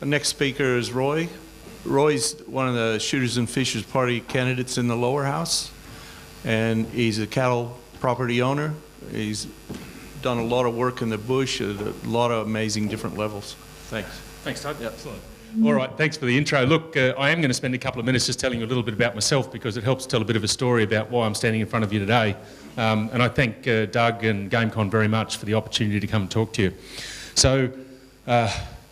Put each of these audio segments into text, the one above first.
The next speaker is Roy. Roy's one of the Shooters and Fishers Party candidates in the lower house, and he's a cattle property owner. He's done a lot of work in the bush at a lot of amazing different levels. Thanks. Thanks, Todd. Yep. Excellent. All right, thanks for the intro. Look, I am going to spend a couple of minutes just telling you a little bit about myself because it helps tell a bit of a story about why I'm standing in front of you today. And I thank Doug and GameCon very much for the opportunity to come and talk to you. So,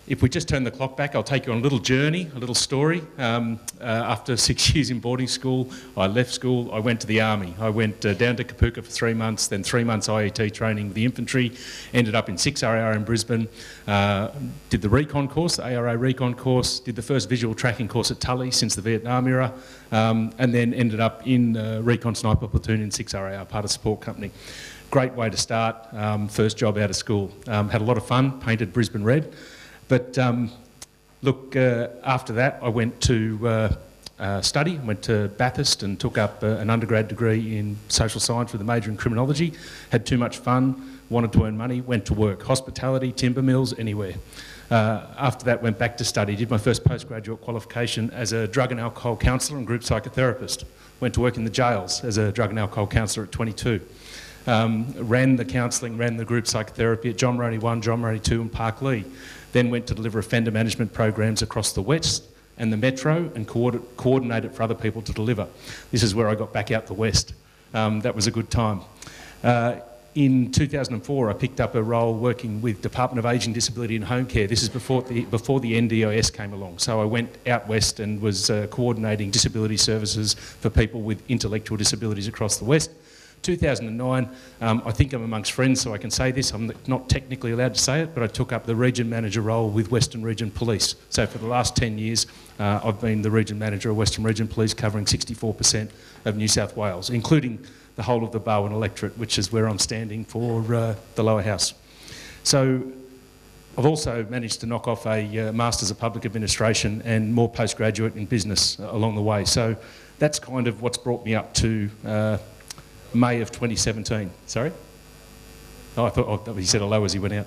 if we just turn the clock back, I'll take you on a little journey, a little story. After 6 years in boarding school, I left school, I went to the Army. I went down to Kapooka for 3 months, then 3 months IET training with the Infantry, ended up in 6 AR in Brisbane, did the Recon course, the ARA Recon course, did the first visual tracking course at Tully since the Vietnam era, and then ended up in Recon Sniper Platoon in 6 RAR, part of support company. Great way to start, first job out of school. Had a lot of fun, painted Brisbane red. But look, after that I went to study, went to Bathurst and took up an undergrad degree in social science with a major in criminology. Had too much fun, wanted to earn money, went to work, hospitality, timber mills, anywhere. After that went back to study, did my first postgraduate qualification as a drug and alcohol counsellor and group psychotherapist. Went to work in the jails as a drug and alcohol counsellor at 22. Ran the counselling, ran the group psychotherapy at John Moroney 1, John Moroney 2 and Park Lee. Then went to deliver offender management programs across the West and the Metro and coordinate it for other people to deliver. This is where I got back out the West. That was a good time. In 2004, I picked up a role working with Department of Ageing, Disability and Home Care. This is before the NDIS came along. So I went out west and was coordinating disability services for people with intellectual disabilities across the West. 2009, I think I'm amongst friends, so I can say this. I'm not technically allowed to say it, but I took up the region manager role with Western Region Police. So for the last 10 years, I've been the region manager of Western Region Police, covering 64% of New South Wales, including the whole of the Barwon electorate, which is where I'm standing for the lower house. So I've also managed to knock off a Masters of Public Administration and more postgraduate in business along the way. So that's kind of what's brought me up to May of 2017. Sorry? Oh, I thought he said hello as he went out.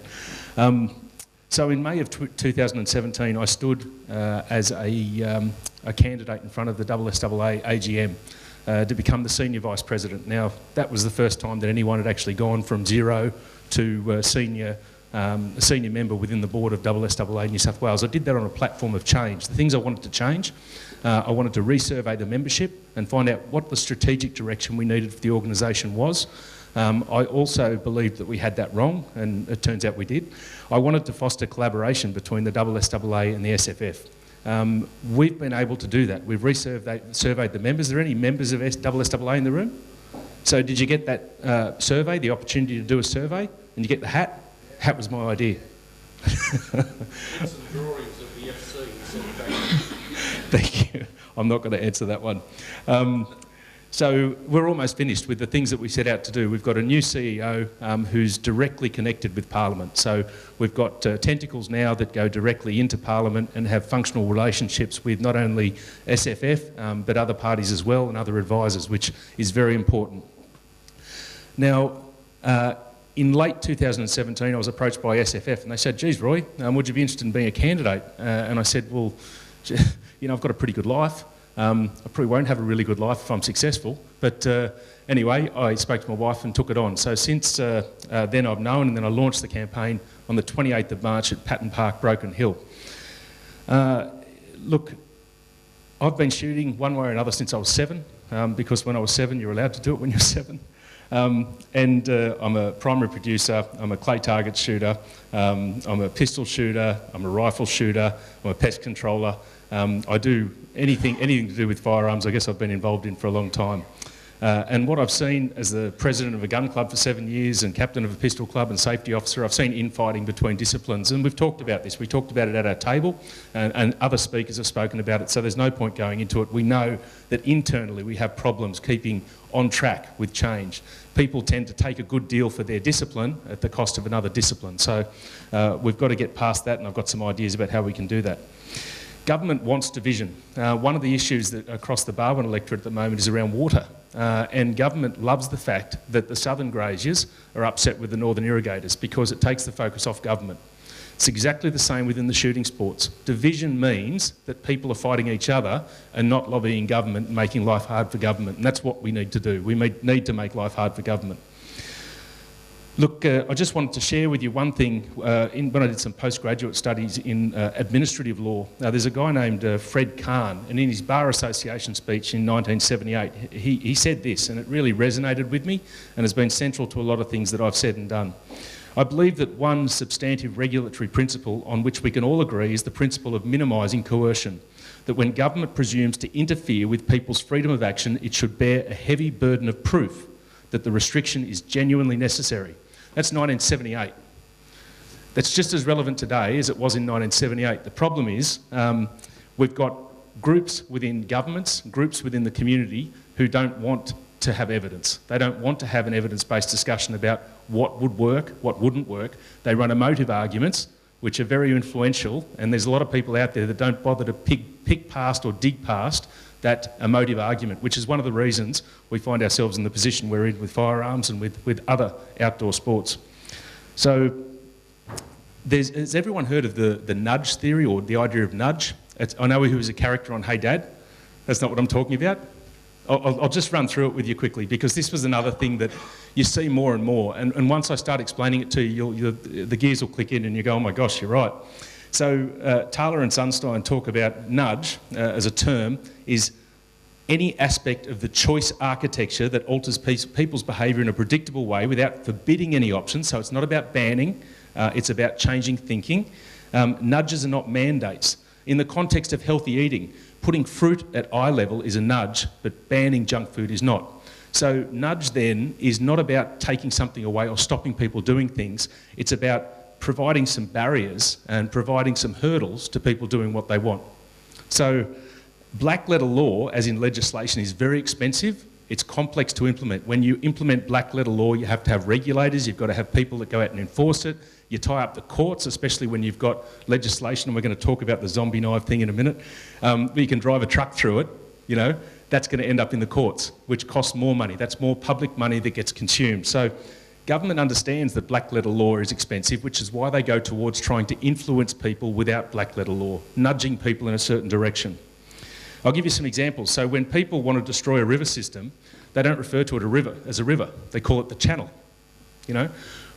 So in May of 2017, I stood as a candidate in front of the SSAA AGM to become the Senior Vice President. Now, that was the first time that anyone had actually gone from zero to a senior member within the board of SSAA New South Wales. I did that on a platform of change. The things I wanted to change, I wanted to resurvey the membership and find out what the strategic direction we needed for the organisation was. I also believed that we had that wrong, and it turns out we did. I wanted to foster collaboration between the SSAA and the SFF. We've been able to do that. We've surveyed the members. Are there any members of SSAA in the room? So did you get that survey, the opportunity to do a survey, and you get the hat? Hat was my idea. Thank you. I'm not going to answer that one. So we're almost finished with the things that we set out to do. We've got a new CEO who's directly connected with Parliament. So we've got tentacles now that go directly into Parliament and have functional relationships with not only SFF but other parties as well and other advisors, which is very important. Now, in late 2017, I was approached by SFF and they said, geez, Roy, would you be interested in being a candidate? And I said, well, you know, I've got a pretty good life. I probably won't have a really good life if I'm successful. But anyway, I spoke to my wife and took it on. So since then I've known, and then I launched the campaign on the 28th of March at Patton Park, Broken Hill. Look, I've been shooting one way or another since I was 7, because when I was 7, you're allowed to do it when you're 7. And I'm a primary producer, I'm a clay target shooter, I'm a pistol shooter, I'm a rifle shooter, I'm a pest controller. I do anything to do with firearms. I guess I've been involved in for a long time. And what I've seen as the president of a gun club for 7 years and captain of a pistol club and safety officer, I've seen infighting between disciplines, and we've talked about this. We talked about it at our table, and other speakers have spoken about it, so there's no point going into it. We know that internally we have problems keeping on track with change. People tend to take a good deal for their discipline at the cost of another discipline. So we've got to get past that, and I've got some ideas about how we can do that. Government wants division. One of the issues that across the Barwon electorate at the moment is around water. And government loves the fact that the southern graziers are upset with the northern irrigators because it takes the focus off government. It's exactly the same within the shooting sports. Division means that people are fighting each other and not lobbying government and making life hard for government, and that's what we need to do. We need to make life hard for government. Look, I just wanted to share with you one thing. When I did some postgraduate studies in administrative law, now there's a guy named Fred Kahn, and in his Bar Association speech in 1978, he said this, and it really resonated with me and has been central to a lot of things that I've said and done. I believe that one substantive regulatory principle on which we can all agree is the principle of minimising coercion, that when government presumes to interfere with people's freedom of action, it should bear a heavy burden of proof that the restriction is genuinely necessary. That's 1978. That's just as relevant today as it was in 1978. The problem is we've got groups within governments, groups within the community who don't want to have evidence. They don't want to have an evidence-based discussion about what would work, what wouldn't work. They run emotive arguments, which are very influential, and there's a lot of people out there that don't bother to pick past or dig past that emotive argument, which is one of the reasons we find ourselves in the position we're in with firearms and with other outdoor sports. So, has everyone heard of the nudge theory, or the idea of nudge? I know he was a character on Hey Dad. That's not what I'm talking about. I'll just run through it with you quickly, because this was another thing that you see more and more. And once I start explaining it to you, the gears will click in and you go, oh my gosh, you're right. So Thaler and Sunstein talk about nudge as a term is any aspect of the choice architecture that alters people's behaviour in a predictable way without forbidding any options. So it's not about banning, it's about changing thinking. Nudges are not mandates. In the context of healthy eating, putting fruit at eye level is a nudge, but banning junk food is not. So nudge then is not about taking something away or stopping people doing things. It's about providing some barriers and providing some hurdles to people doing what they want. So black letter law, as in legislation, is very expensive. It's complex to implement. When you implement black letter law, you have to have regulators, you've got to have people that go out and enforce it. You tie up the courts, especially when you've got legislation, and we're going to talk about the zombie knife thing in a minute. You can drive a truck through it, you know, that's going to end up in the courts, which costs more money. That's more public money that gets consumed. So government understands that black letter law is expensive, which is why they go towards trying to influence people without black letter law, nudging people in a certain direction. I'll give you some examples. So when people want to destroy a river system, they don't refer to it as a river. They call it the channel, you know.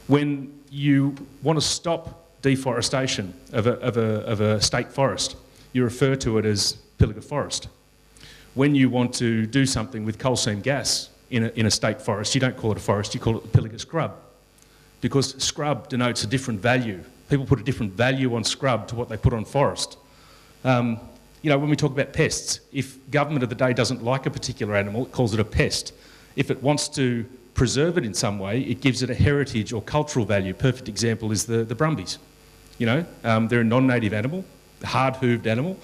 When you want to stop deforestation of a state forest, you refer to it as Pilliga Forest. When you want to do something with coal seam gas in a state forest, you don't call it a forest, you call it the Pilliga Scrub, because scrub denotes a different value. People put a different value on scrub to what they put on forest. You know, when we talk about pests, if government of the day doesn't like a particular animal, it calls it a pest. If it wants to preserve it in some way, it gives it a heritage or cultural value. Perfect example is the brumbies. You know, they're a non-native animal, a hard-hooved animal,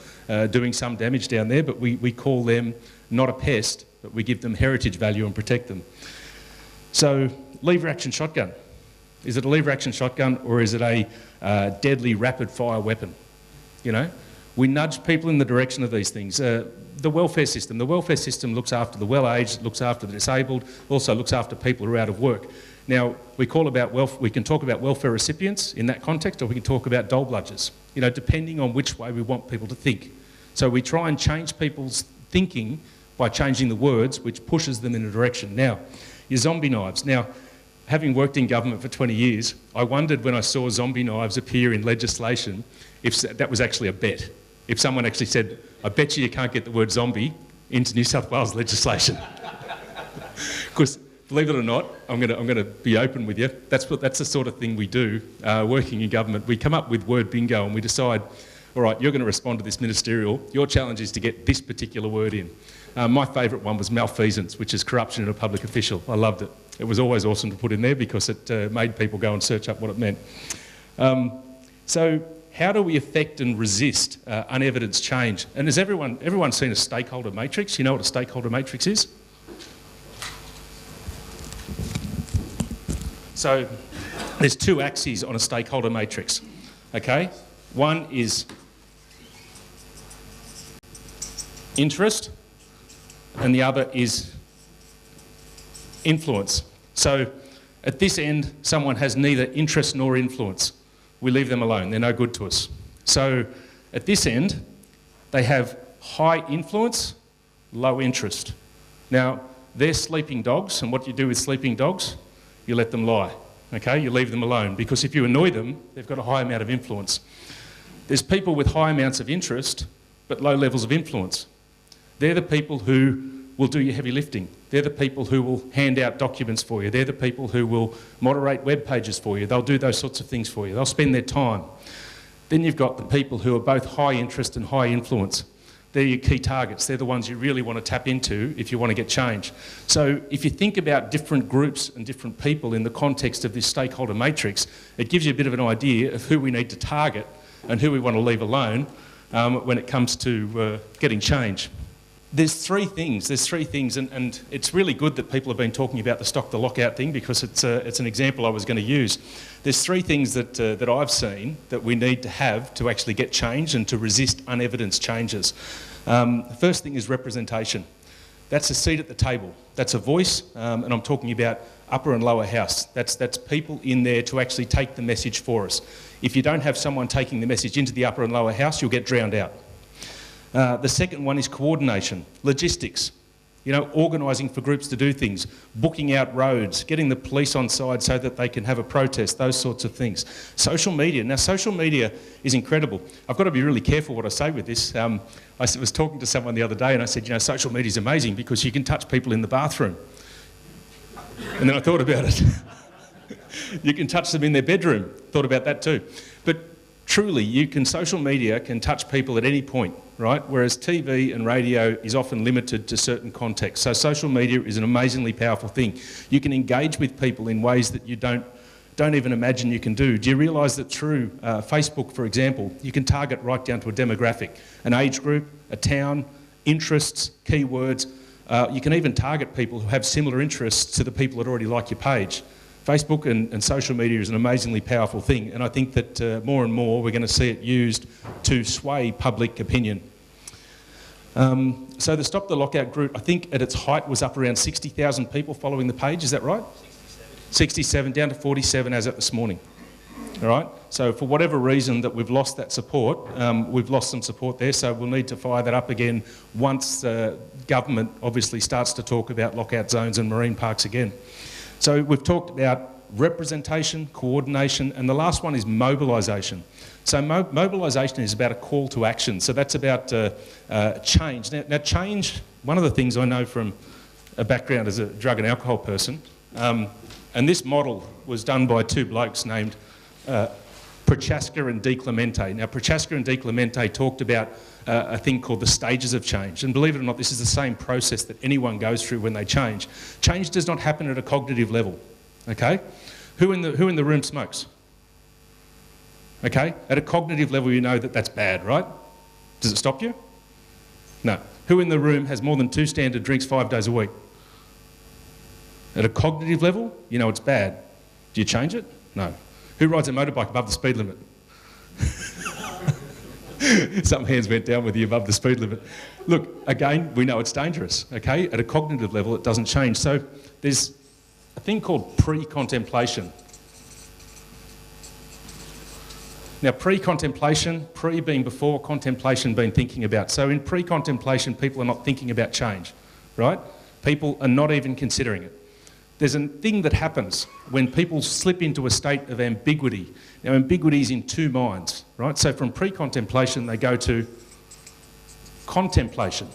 doing some damage down there, but we call them not a pest, but we give them heritage value and protect them. So, lever-action shotgun. Is it a lever-action shotgun, or is it a deadly rapid-fire weapon? You know, we nudge people in the direction of these things. The welfare system. The welfare system looks after the well-aged, looks after the disabled, also looks after people who are out of work. Now, we can talk about welfare recipients in that context, or we can talk about dole bludgers, you know, depending on which way we want people to think. So we try and change people's thinking by changing the words, which pushes them in a direction. Now, your zombie knives. Now, having worked in government for 20 years, I wondered when I saw zombie knives appear in legislation if that was actually a bet. If someone actually said, I bet you can't get the word zombie into New South Wales legislation. Because, believe it or not, I'm going to be open with you, that's the sort of thing we do working in government. We come up with word bingo and we decide, all right, you're going to respond to this ministerial, your challenge is to get this particular word in. My favourite one was malfeasance, which is corruption in a public official. I loved it. It was always awesome to put in there because it made people go and search up what it meant. So, how do we affect and resist unevidenced change? And has everyone seen a stakeholder matrix? You know what a stakeholder matrix is? So there's two axes on a stakeholder matrix, okay? One is interest and the other is influence. So at this end, someone has neither interest nor influence. we leave them alone. They're no good to us. So at this end, they have high influence, low interest. Now, they're sleeping dogs, and what do you do with sleeping dogs? You let them lie, okay? You leave them alone, because if you annoy them, they've got a high amount of influence. There's people with high amounts of interest, but low levels of influence. They're the people who will do your heavy lifting. They're the people who will hand out documents for you. They're the people who will moderate web pages for you. They'll do those sorts of things for you. They'll spend their time. Then you've got the people who are both high interest and high influence. They're your key targets. They're the ones you really want to tap into if you want to get change. So if you think about different groups and different people in the context of this stakeholder matrix, it gives you a bit of an idea of who we need to target and who we want to leave alone when it comes to getting change. There's three things, and it's really good that people have been talking about the stock the lockout thing, because it's an example I was going to use. There's three things that I've seen that we need to have to actually get change and to resist unevidenced changes. The first thing is representation. That's a seat at the table. That's a voice, and I'm talking about upper and lower house. That's people in there to actually take the message for us. If you don't have someone taking the message into the upper and lower house, you'll get drowned out. The second one is coordination, logistics. You know, organising for groups to do things, booking out roads, getting the police on side so that they can have a protest, those sorts of things. Social media. Now, social media is incredible. I've got to be really careful what I say with this. I was talking to someone the other day and I said, you know, social media is amazing because you can touch people in the bathroom. And then I thought about it. You can touch them in their bedroom. Thought about that too. But truly, social media can touch people at any point, right? Whereas TV and radio is often limited to certain contexts. So social media is an amazingly powerful thing. You can engage with people in ways that you don't even imagine you can do. Do you realise that through Facebook, for example, you can target right down to a demographic, an age group, a town, interests, keywords. You can even target people who have similar interests to the people that already like your page. Facebook and social media is an amazingly powerful thing, and I think that more and more we're going to see it used to sway public opinion. So the Stop the Lockout group, I think at its height was up around 60,000 people following the page, is that right? 67, down to 47 as at this morning. All right, so for whatever reason that we've lost that support, we've lost some support there, so we'll need to fire that up again once government obviously starts to talk about lockout zones and marine parks again. So we've talked about representation, coordination, and the last one is mobilisation. So mobilisation is about a call to action. So that's about change. Now change, one of the things I know from a background as a drug and alcohol person, and this model was done by two blokes named Prochaska and De Clemente. Now Prochaska and De Clemente talked about a thing called the stages of change. And believe it or not, this is the same process that anyone goes through when they change. Change does not happen at a cognitive level, okay? Who in the room smokes? Okay, at a cognitive level you know that that's bad, right? Does it stop you? No. Who in the room has more than 2 standard drinks 5 days a week? At a cognitive level, you know it's bad. Do you change it? No. Who rides a motorbike above the speed limit? Some hands went down with you above the speed limit. Look, again, we know it's dangerous, okay? At a cognitive level, it doesn't change. So there's a thing called pre-contemplation. Now, pre-contemplation, pre being before, contemplation being thinking about. So in pre-contemplation, people are not thinking about change, right? People are not even considering it. There's a thing that happens when people slip into a state of ambiguity. Now, ambiguity is in two minds, right? So from pre-contemplation, they go to contemplation.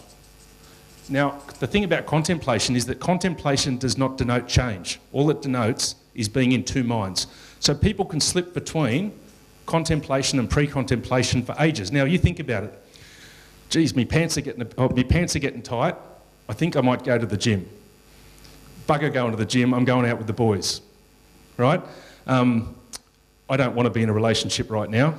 Now, the thing about contemplation is that contemplation does not denote change. All it denotes is being in two minds. So people can slip between contemplation and pre-contemplation for ages. Now, you think about it. Geez, my pants are getting tight. I think I might go to the gym. Bugger going to the gym, I'm going out with the boys, right? I don't want to be in a relationship right now.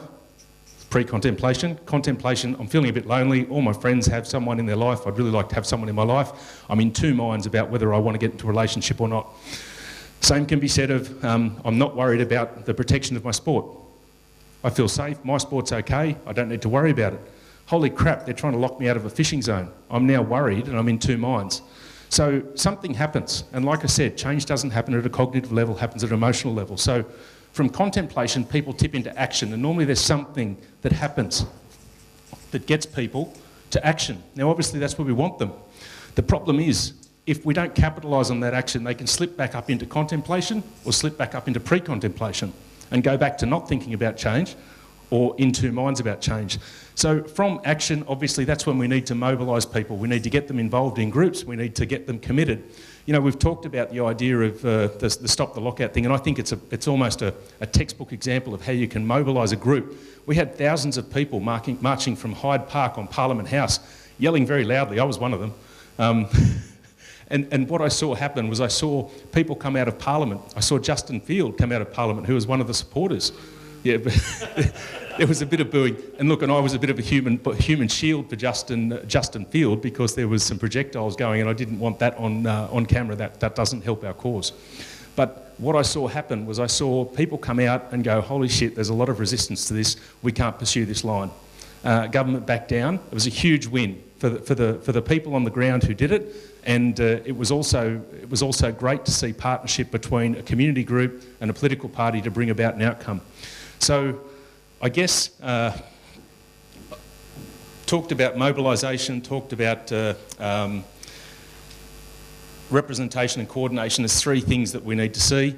Pre-contemplation. Contemplation, I'm feeling a bit lonely. All my friends have someone in their life. I'd really like to have someone in my life. I'm in two minds about whether I want to get into a relationship or not. Same can be said of, I'm not worried about the protection of my sport. I feel safe, my sport's okay, I don't need to worry about it. Holy crap, they're trying to lock me out of a fishing zone. I'm now worried and I'm in two minds. So something happens, and like I said, change doesn't happen at a cognitive level, it happens at an emotional level. So From contemplation, people tip into action, and normally there's something that happens that gets people to action. Now, obviously, that's where we want them. The problem is, if we don't capitalise on that action, they can slip back up into contemplation or slip back up into pre-contemplation and go back to not thinking about change or in two minds about change. So from action, obviously, that's when we need to mobilise people. We need to get them involved in groups. We need to get them committed. You know, we've talked about the idea of the Stop the Lockout thing, and I think it's almost a textbook example of how you can mobilise a group. We had thousands of people marching from Hyde Park on Parliament House, yelling very loudly. I was one of them. And what I saw happen was I saw people come out of Parliament. I saw Justin Field come out of Parliament, who was one of the supporters. Yeah, but there was a bit of booing. And look, and I was a bit of a human shield for Justin Field because there was some projectiles going, and I didn't want that on camera. That doesn't help our cause. But what I saw happen was I saw people come out and go, holy shit, there's a lot of resistance to this. We can't pursue this line. Government backed down. It was a huge win for the people on the ground who did it. And it was also great to see partnership between a community group and a political party to bring about an outcome. So I guess talked about mobilisation, talked about representation and coordination as three things that we need to see.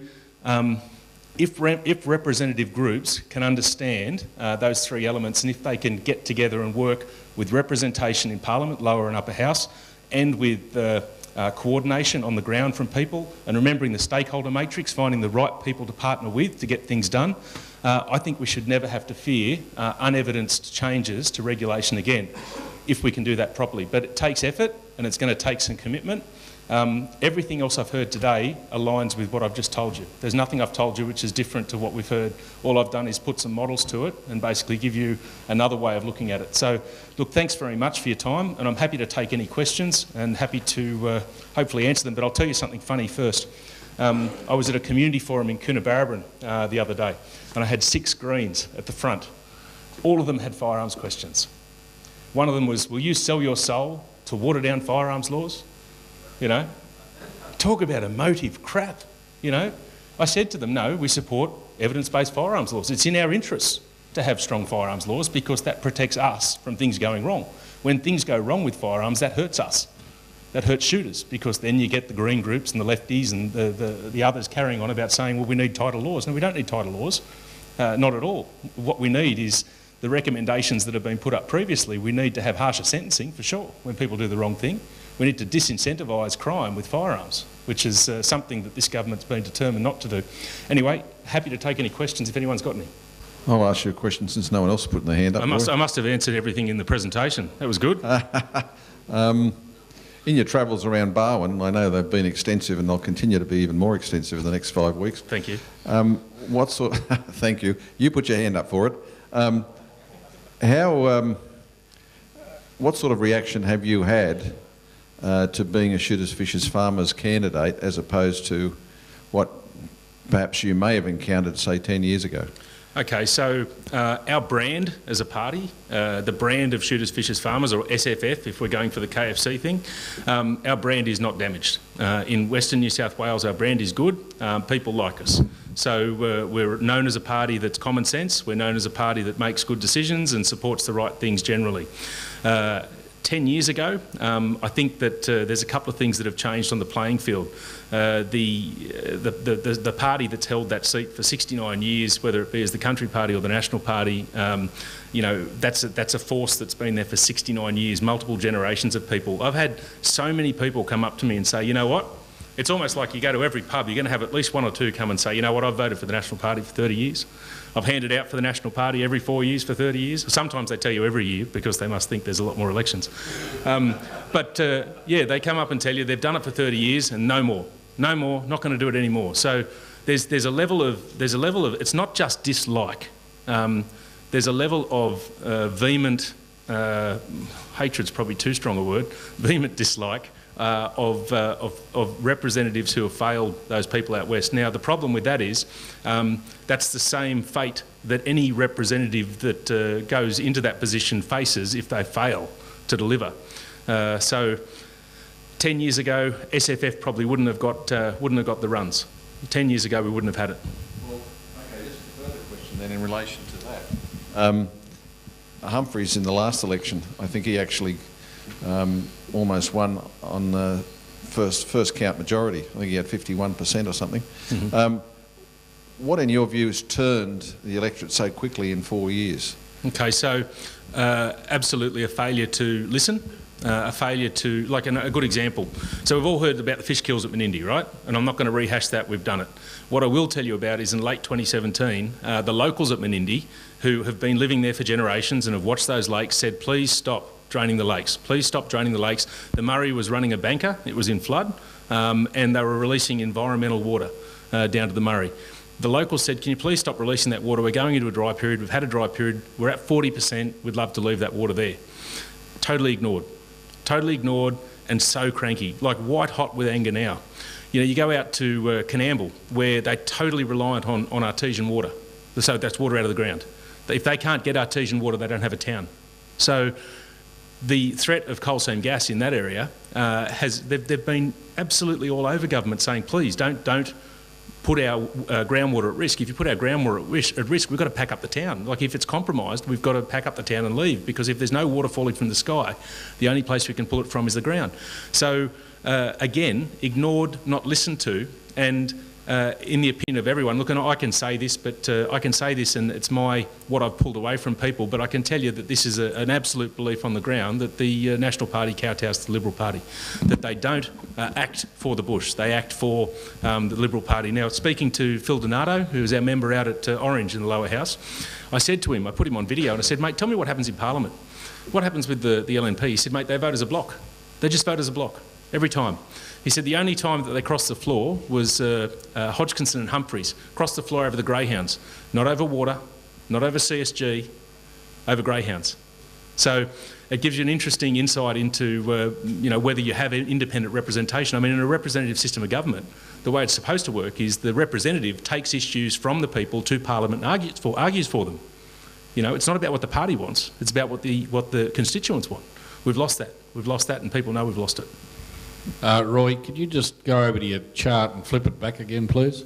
If representative groups can understand those three elements, and if they can get together and work with representation in Parliament, lower and upper house, and with coordination on the ground from people, and remembering the stakeholder matrix, finding the right people to partner with to get things done, I think we should never have to fear unevidenced changes to regulation again, if we can do that properly. But it takes effort, and it's going to take some commitment. Everything else I've heard today aligns with what I've just told you. There's nothing I've told you which is different to what we've heard. All I've done is put some models to it and basically give you another way of looking at it. So, look, thanks very much for your time, and I'm happy to take any questions and happy to hopefully answer them. But I'll tell you something funny first. I was at a community forum in Coonabarabran the other day, and I had 6 Greens at the front. All of them had firearms questions. One of them was, will you sell your soul to water down firearms laws? You know, talk about emotive crap, you know. I said to them, no, we support evidence-based firearms laws. It's in our interests to have strong firearms laws because that protects us from things going wrong. When things go wrong with firearms, that hurts us. That hurts shooters because then you get the green groups and the lefties and the others carrying on about saying, well, we need tighter laws. No, we don't need tighter laws, not at all. What we need is the recommendations that have been put up previously. We need to have harsher sentencing, for sure, when people do the wrong thing. We need to disincentivise crime with firearms, which is something that this government's been determined not to do. Anyway, happy to take any questions if anyone's got any. I'll ask you a question since no one else put their hand up. I must have answered everything in the presentation. That was good. In your travels around Barwon, I know they've been extensive and they'll continue to be even more extensive in the next 5 weeks. Thank you. What sort? Thank you. You put your hand up for it. What sort of reaction have you had to being a shooters, fishers, farmers candidate as opposed to what perhaps you may have encountered, say, 10 years ago? Okay, so our brand as a party, the brand of Shooters, Fishers, Farmers, or SFF, if we're going for the KFC thing, our brand is not damaged. In Western New South Wales, our brand is good. People like us. So we're known as a party that's common sense. We're known as a party that makes good decisions and supports the right things generally. 10 years ago, I think that there's a couple of things that have changed on the playing field. The party that's held that seat for 69 years, whether it be as the Country Party or the National Party, you know, that's a force that's been there for 69 years, multiple generations of people. I've had so many people come up to me and say, you know what, it's almost like you go to every pub, you're going to have at least one or two come and say, you know what, I've voted for the National Party for 30 years. I've handed out for the National Party every 4 years for 30 years. Sometimes they tell you every year because they must think there's a lot more elections. Yeah, they come up and tell you they've done it for 30 years and no more, not going to do it anymore. So there's a level of, it's not just dislike. There's a level of vehement, hatred's probably too strong a word, vehement dislike of representatives who have failed those people out west. Now, the problem with that is that's the same fate that any representative that goes into that position faces if they fail to deliver. So 10 years ago, SFF probably wouldn't have got the runs. 10 years ago, we wouldn't have had it. Well, okay, relation to that, Humphreys in the last election, I think he actually almost won on the first count majority. I think he had 51% or something. Mm-hmm. What, in your view, has turned the electorate so quickly in 4 years? Okay, so absolutely a failure to listen, a failure to, like a good example. So we've all heard about the fish kills at Menindee, right? And I'm not going to rehash that, we've done it. What I will tell you about is in late 2017, the locals at Menindee, who have been living there for generations and have watched those lakes, said, please stop draining the lakes. Please stop draining the lakes. The Murray was running a banker, it was in flood, and they were releasing environmental water down to the Murray. The locals said, can you please stop releasing that water? We're going into a dry period. We've had a dry period. We're at 40%. We'd love to leave that water there. Totally ignored. Totally ignored and so cranky, like white hot with anger now. You know, you go out to Canamble where they're totally reliant on artesian water. So that's water out of the ground. If they can't get artesian water, they don't have a town. So the threat of coal seam gas in that area they've been absolutely all over government saying, please don't put our groundwater at risk. If you put our groundwater at risk, we've got to pack up the town. Like if it's compromised, we've got to pack up the town and leave, because if there's no water falling from the sky, the only place we can pull it from is the ground. So again, ignored, not listened to, and in the opinion of everyone, look, and I can say this, but I can say this, and it's what I've pulled away from people, but I can tell you that this is an absolute belief on the ground that the National Party kowtows to the Liberal Party, that they don't act for the bush, they act for the Liberal Party. Now, speaking to Phil Donato, who is our member out at Orange in the lower house, I said to him, I put him on video, and I said, mate, tell me what happens in Parliament. What happens with the LNP? He said, mate, they vote as a block. They just vote as a block, every time. He said the only time that they crossed the floor was Hodgkinson and Humphreys crossed the floor over the greyhounds, not over water, not over CSG, over greyhounds. So it gives you an interesting insight into whether you have independent representation. I mean, in a representative system of government, the way it's supposed to work is the representative takes issues from the people to Parliament and argues for them. You know, it's not about what the party wants; it's about what the constituents want. We've lost that. We've lost that, and people know we've lost it. Roy, could you just go over to your chart and flip it back again, please?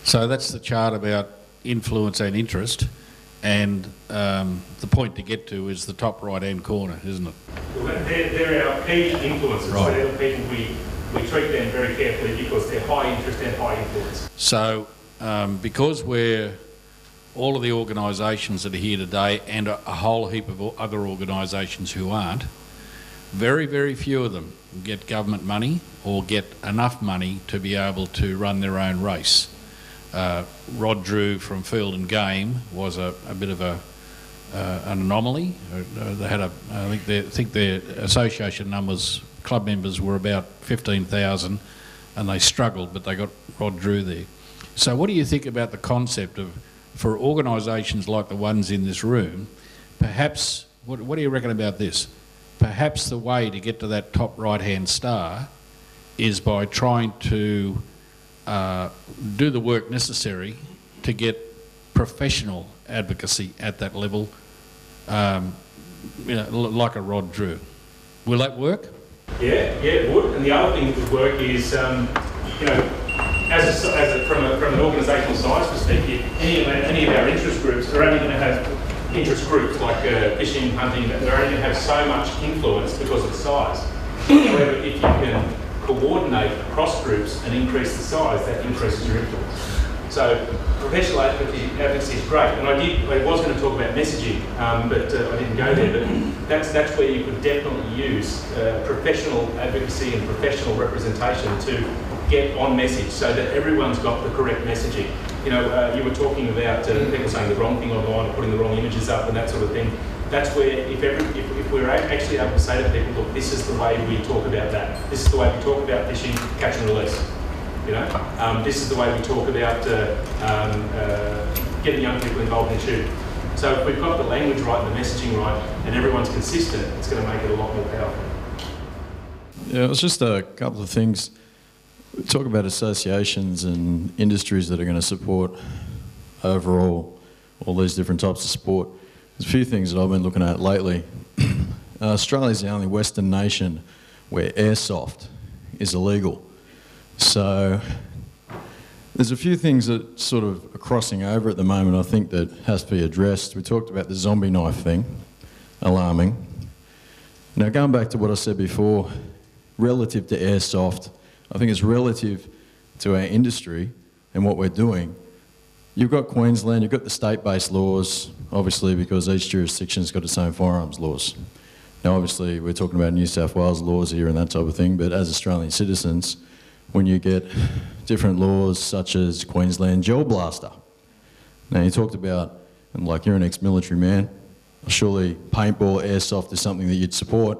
So that's the chart about influence and interest, and the point to get to is the top right-hand corner, isn't it? Well, they're our key influences. Right. So they're the people we treat them very carefully because they're high interest and high influence. So because all of the organisations that are here today and a whole heap of other organisations who aren't, very, very few of them get government money or get enough money to be able to run their own race. Rod Drew from Field and Game was a bit of an anomaly. They had I think their association numbers, club members were about 15,000, and they struggled, but they got Rod Drew there. So what do you think about the concept of, for organisations like the ones in this room, perhaps, what do you reckon about this? Perhaps the way to get to that top right-hand star is by trying to do the work necessary to get professional advocacy at that level, like a Rod Drew. Will that work? Yeah, it would. And the other thing that would work is, from an organisational size perspective, any of our interest groups are only going to have interest groups like fishing, hunting. They're only going to have so much influence because of size. However, if you can coordinate across groups and increase the size, that increases your influence. So professional advocacy is great, and I was going to talk about messaging, but I didn't go there. But that's where you could definitely use professional advocacy and professional representation to get on message, so that everyone's got the correct messaging. You know, you were talking about people saying the wrong thing online, or putting the wrong images up, and that sort of thing. That's where, if we're actually able to say to people, look, this is the way we talk about that. This is the way we talk about fishing, catch and release. You know, this is the way we talk about getting young people involved in shooting. So if we've got the language right and the messaging right, and everyone's consistent, it's going to make it a lot more powerful. Yeah, it was just a couple of things. We talk about associations and industries that are going to support overall all these different types of sport. There's a few things that I've been looking at lately. Australia's the only Western nation where airsoft is illegal. So there's a few things that sort of are crossing over at the moment, I think, that has to be addressed. We talked about the zombie knife thing, alarming. Now, going back to what I said before, relative to airsoft, I think it's relative to our industry and what we're doing. You've got Queensland, you've got the state-based laws, obviously, because each jurisdiction's got its own firearms laws. Now, obviously, we're talking about New South Wales laws here and that type of thing, but as Australian citizens, when you get different laws such as Queensland gel blaster. Now, you talked about, and like you're an ex-military man, surely paintball, airsoft is something that you'd support,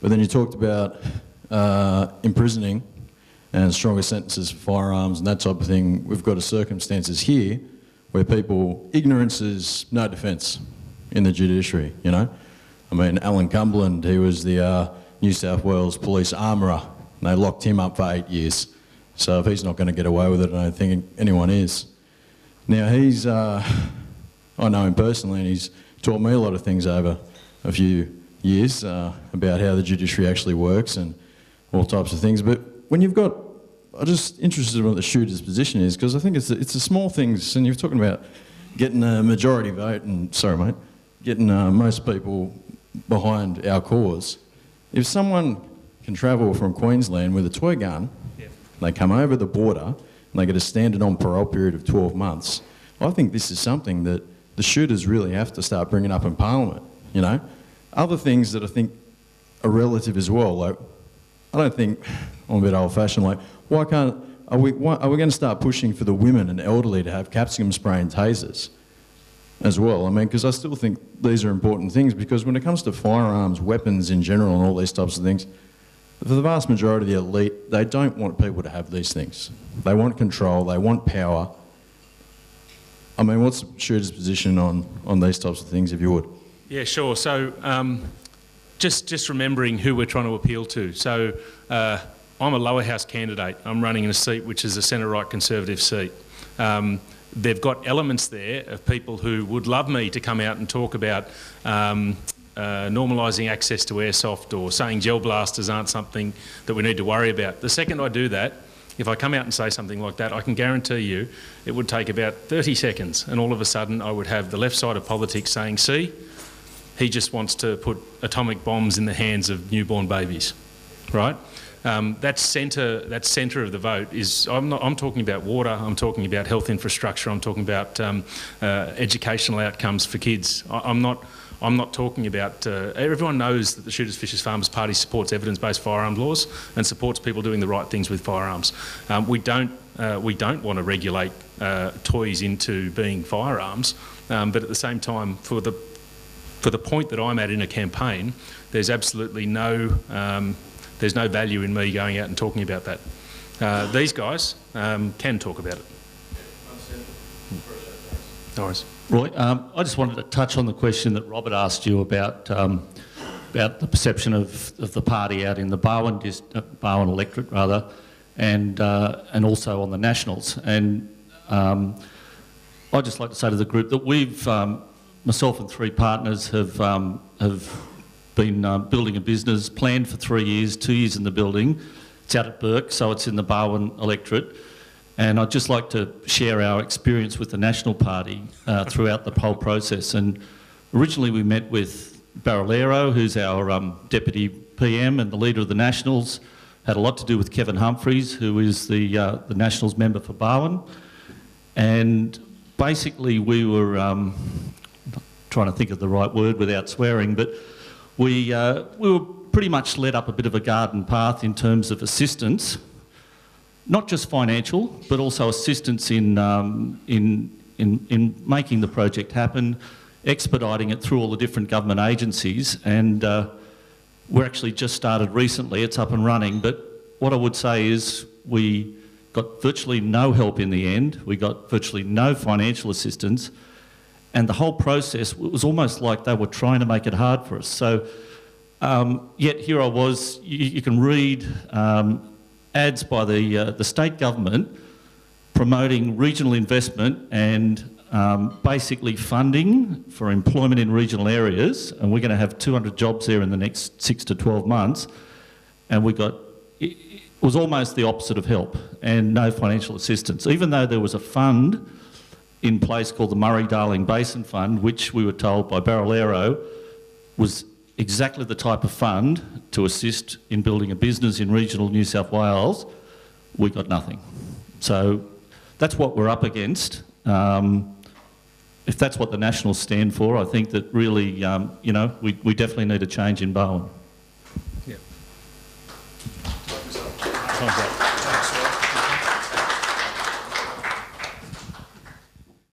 but then you talked about imprisoning and stronger sentences for firearms and that type of thing. We've got circumstances here where people, ignorance is no defence in the judiciary, you know. I mean, Alan Cumberland, he was the New South Wales police armourer, and they locked him up for 8 years. So if he's not going to get away with it, I don't think anyone is. Now he's, I know him personally, and he's taught me a lot of things over a few years about how the judiciary actually works and all types of things. But when you've got, I'm just interested in what the shooter's position is, because I think it's the small things, and you're talking about getting a majority vote, and sorry mate, getting most people behind our cause. If someone can travel from Queensland with a toy gun, they come over the border, and they get a standard on parole period of 12 months, I think this is something that the shooters really have to start bringing up in Parliament, you know? Other things that I think are relative as well, like, I don't think, I'm a bit old-fashioned, like, are we going to start pushing for the women and elderly to have capsicum spray and tasers as well? I mean, because I still think these are important things, because when it comes to firearms, weapons in general and all these types of things, for the vast majority of the elite, they don't want people to have these things. They want control, they want power. I mean, what's the shooter's position on these types of things, if you would? Yeah, sure. So just remembering who we're trying to appeal to. So I'm a lower house candidate. I'm running in a seat which is a centre-right Conservative seat. They've got elements there of people who would love me to come out and talk about normalising access to airsoft or saying gel blasters aren't something that we need to worry about. The second I do that, if I come out and say something like that, I can guarantee you it would take about 30 seconds, and all of a sudden I would have the left side of politics saying, see, he just wants to put atomic bombs in the hands of newborn babies, right? That centre of the vote is, I'm talking about water, I'm talking about health infrastructure, I'm talking about educational outcomes for kids. I'm not talking about, everyone knows that the Shooters, Fishers, Farmers Party supports evidence-based firearms laws and supports people doing the right things with firearms. We don't want to regulate toys into being firearms, but at the same time, for the point that I'm at in a campaign, there's absolutely there's no value in me going out and talking about that. These guys can talk about it. No worries. Roy, I just wanted to touch on the question that Robert asked you about the perception of the party out in the Barwon electorate, rather, and also on the Nationals. And I'd just like to say to the group that we've, myself and 3 partners, have been building a business, planned for 3 years, 2 years in the building. It's out at Burke, so it's in the Barwon electorate. And I'd just like to share our experience with the National Party throughout the whole process. And originally we met with Barolero, who's our Deputy PM and the leader of the Nationals. Had a lot to do with Kevin Humphreys, who is the Nationals member for Barwon. And basically we were, trying to think of the right word without swearing, but we were pretty much led up a bit of a garden path in terms of assistance. Not just financial, but also assistance in making the project happen, expediting it through all the different government agencies, and we're actually just started recently. It's up and running, but what I would say is we got virtually no help in the end. We got virtually no financial assistance, and the whole process, it was almost like they were trying to make it hard for us. So yet here I was. You can read ads by the state government promoting regional investment and basically funding for employment in regional areas, and we're going to have 200 jobs there in the next 6 to 12 months, and we got was almost the opposite of help and no financial assistance, even though there was a fund in place called the Murray-Darling Basin Fund, which we were told by Barrelero was exactly the type of fund to assist in building a business in regional New South Wales. We got nothing. So that's what we're up against. If that's what the Nationals stand for, I think that really, you know, we definitely need a change in Barwon. Yeah. Time's up.